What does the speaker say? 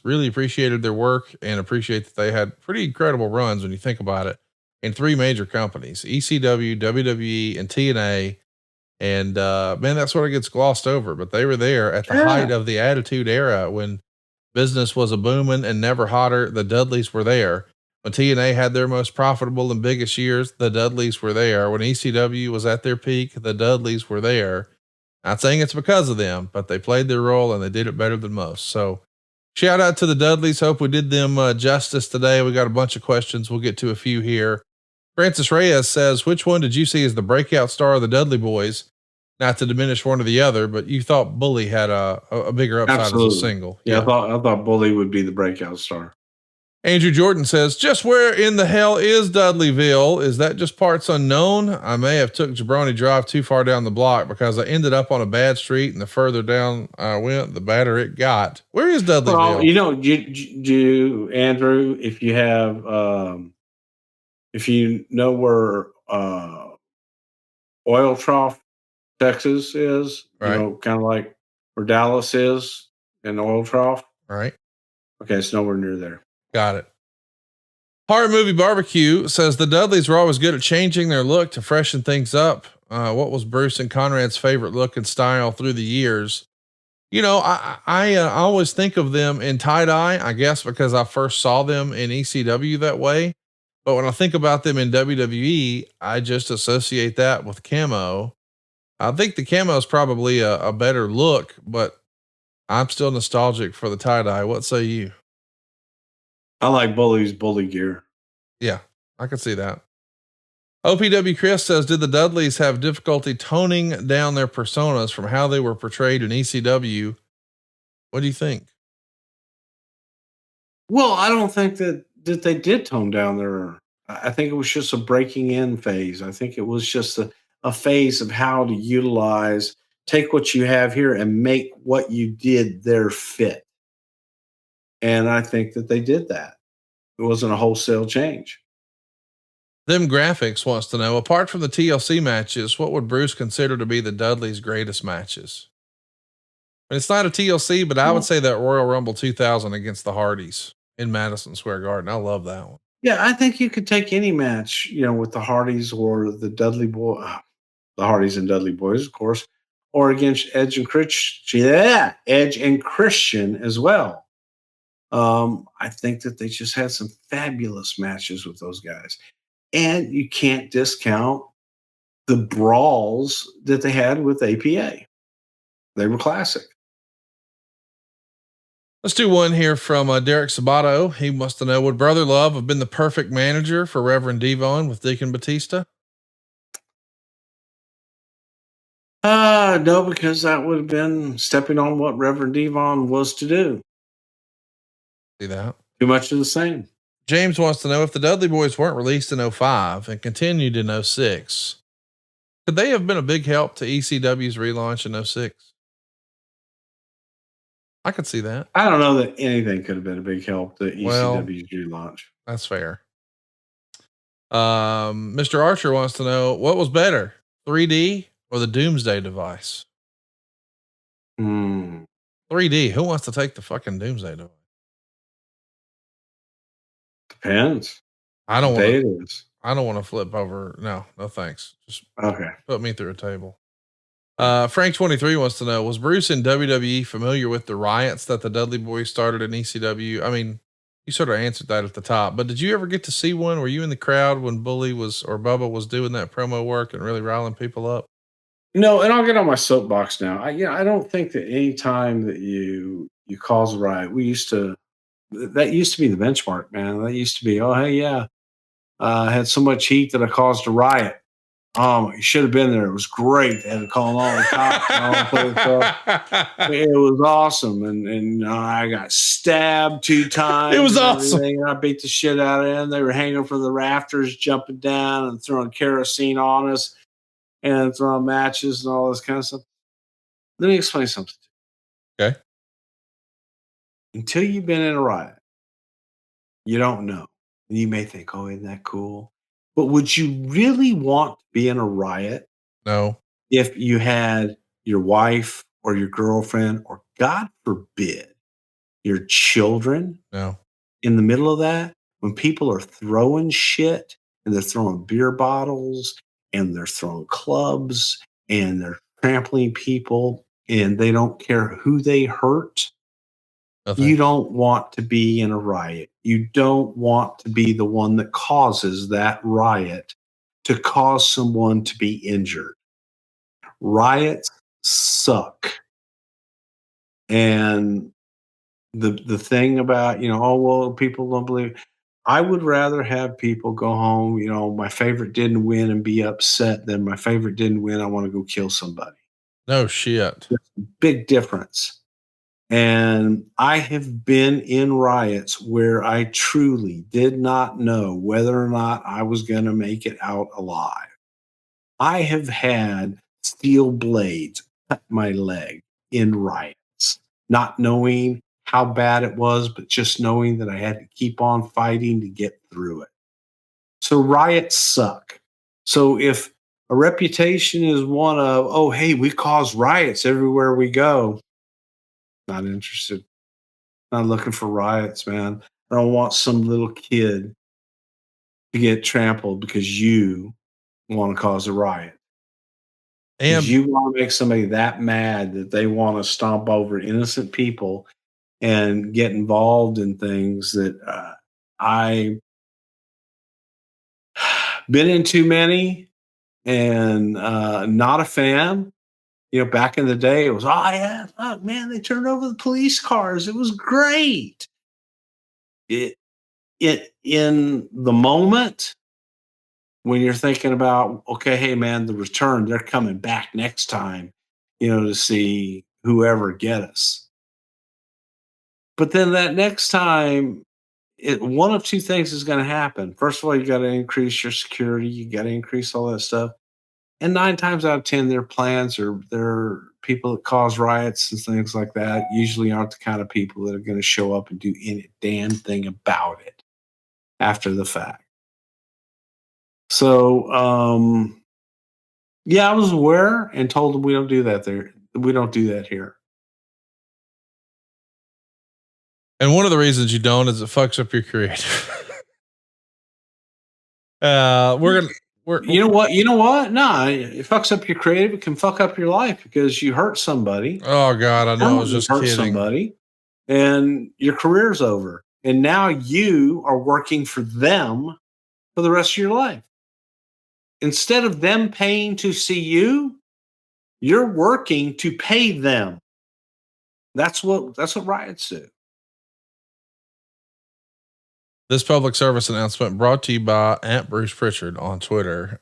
really appreciated their work and appreciate that they had pretty incredible runs when you think about it in three major companies, ECW, WWE, and TNA. And man, that sort of gets glossed over, but they were there at the height Yeah. of the Attitude Era when business was a booming and never hotter. The Dudleys were there. When TNA had their most profitable and biggest years, the Dudleys were there. When ECW was at their peak, the Dudleys were there. Not saying it's because of them, but they played their role and they did it better than most. So shout out to the Dudleys. Hope we did them justice today. We got a bunch of questions. We'll get to a few here. Francis Reyes says, which one did you see as the breakout star of the Dudley Boys? Not to diminish one or the other, but you thought Bully had a bigger upside Absolutely. as a single. Yeah. I thought Bully would be the breakout star. Andrew Jordan says, just where in the hell is Dudleyville? Is that just parts unknown? I may have took Jabroni Drive too far down the block because I ended up on a bad street, and the further down I went, the badder it got. Where is Dudleyville? Well, you Andrew, if you have, if you know where Oil Trough, Texas is, right, kind of like where Dallas is in Oil Trough. Right. Okay. It's nowhere near there. Got it. Horror Movie Barbecue says the Dudleys were always good at changing their look to freshen things up. What was Bruce and Conrad's favorite look and style through the years? I always think of them in tie-dye, I guess, because I first saw them in ECW that way. But when I think about them in WWE, I just associate that with camo. I think the camo is probably a better look, but I'm still nostalgic for the tie-dye. What say you? I like Bully's bully gear. Yeah, I can see that. OPW Chris says, did the Dudleys have difficulty toning down their personas from how they were portrayed in ECW? What do you think? Well, I don't think that they did tone down their. I think it was just a breaking in phase. I think it was just a phase of how to utilize, take what you have here and make what you did there fit. And I think that they did that. It wasn't a wholesale change. Them Graphics wants to know, apart from the TLC matches, what would Bruce consider to be the Dudleys' greatest matches? And it's not a TLC, but I would say that Royal Rumble 2000 against the Hardys in Madison Square Garden. I love that one. Yeah, I think you could take any match, with the Hardys or the the Hardys and Dudley Boys, of course, or against Edge and Christian. Yeah, Edge and Christian as well. I think that they just had some fabulous matches with those guys, and you can't discount the brawls that they had with APA. They were classic. Let's do one here from Derek Sabato. He wants to know, would Brother Love have been the perfect manager for Reverend Devon with Deacon Batista? No, because that would have been stepping on what Reverend Devon was to do. See that? Too much of the same. James wants to know, if the Dudley Boys weren't released in 05 and continued in 06, could they have been a big help to ECW's relaunch in 06? I could see that. I don't know that anything could have been a big help to ECW's relaunch. That's fair. Mr. Archer wants to know, what was better, 3D or the Doomsday device? 3D. Who wants to take the fucking Doomsday device? Depends. I don't want to flip over. No thanks. Just put me through a table. Frank 23 wants to know, was Bruce in WWE familiar with the riots that the Dudley Boys started in ECW? I mean, you sort of answered that at the top, but did you ever get to see one? Were you in the crowd when Bully or Bubba was doing that promo work and really riling people up? No, and I'll get on my soapbox now. I don't think that any time that you cause a riot, that used to be the benchmark, man. That used to be, oh, hey, yeah, I had so much heat that I caused a riot. You should have been there. It was great. They had to call all the cops and all that. It was awesome. And I got stabbed 2 times. It was awesome. I beat the shit out of them. They were hanging from the rafters, jumping down and throwing kerosene on us and throwing matches and all this kind of stuff. Let me explain something. Okay. Until you've been in a riot, you don't know. And you may think, oh, isn't that cool? But would you really want to be in a riot? No. If you had your wife or your girlfriend, or God forbid, your children No. in the middle of that, when people are throwing shit and they're throwing beer bottles and they're throwing clubs and they're trampling people and they don't care who they hurt, No you thanks. don't want to be in a riot. You don't want to be the one that causes that riot to cause someone to be injured. Riots suck. And the thing about, oh well, people don't believe. I would rather have people go home, my favorite didn't win and be upset than my favorite didn't win. I want to go kill somebody. No shit. Big difference. And I have been in riots where I truly did not know whether or not I was going to make it out alive. I have had steel blades cut my leg in riots, not knowing how bad it was, but just knowing that I had to keep on fighting to get through it. So riots suck. So if a reputation is one of, oh, hey, we cause riots everywhere we go, not interested. Not looking for riots, man. I don't want some little kid to get trampled because you want to cause a riot. Because And you want to make somebody that mad that they want to stomp over innocent people and get involved in things that I been in too many and not a fan. Back in the day, it was, oh yeah, fuck, man, they turned over the police cars. It was great. It in the moment when you're thinking about, okay, hey man, the return, they're coming back next time, to see whoever get us. But then that next time, one of two things is going to happen. First of all, you got to increase your security, you got to increase all that stuff. And 9 times out of 10, their plans or their people that cause riots and things like that usually aren't the kind of people that are going to show up and do any damn thing about it after the fact. So, yeah, I was aware and told them we don't do that there. We don't do that here. one of the reasons you don't is it fucks up your creative. We're You know what? You know what? Nah, it fucks up your creative. It can fuck up your life because you hurt somebody. oh God, I know. I was just Hurt kidding. somebody, and your career's over. And now you are working for them for the rest of your life. Instead of them paying to see you, you're working to pay them. That's what riots do. This public service announcement brought to you by Aunt Bruce Prichard on Twitter.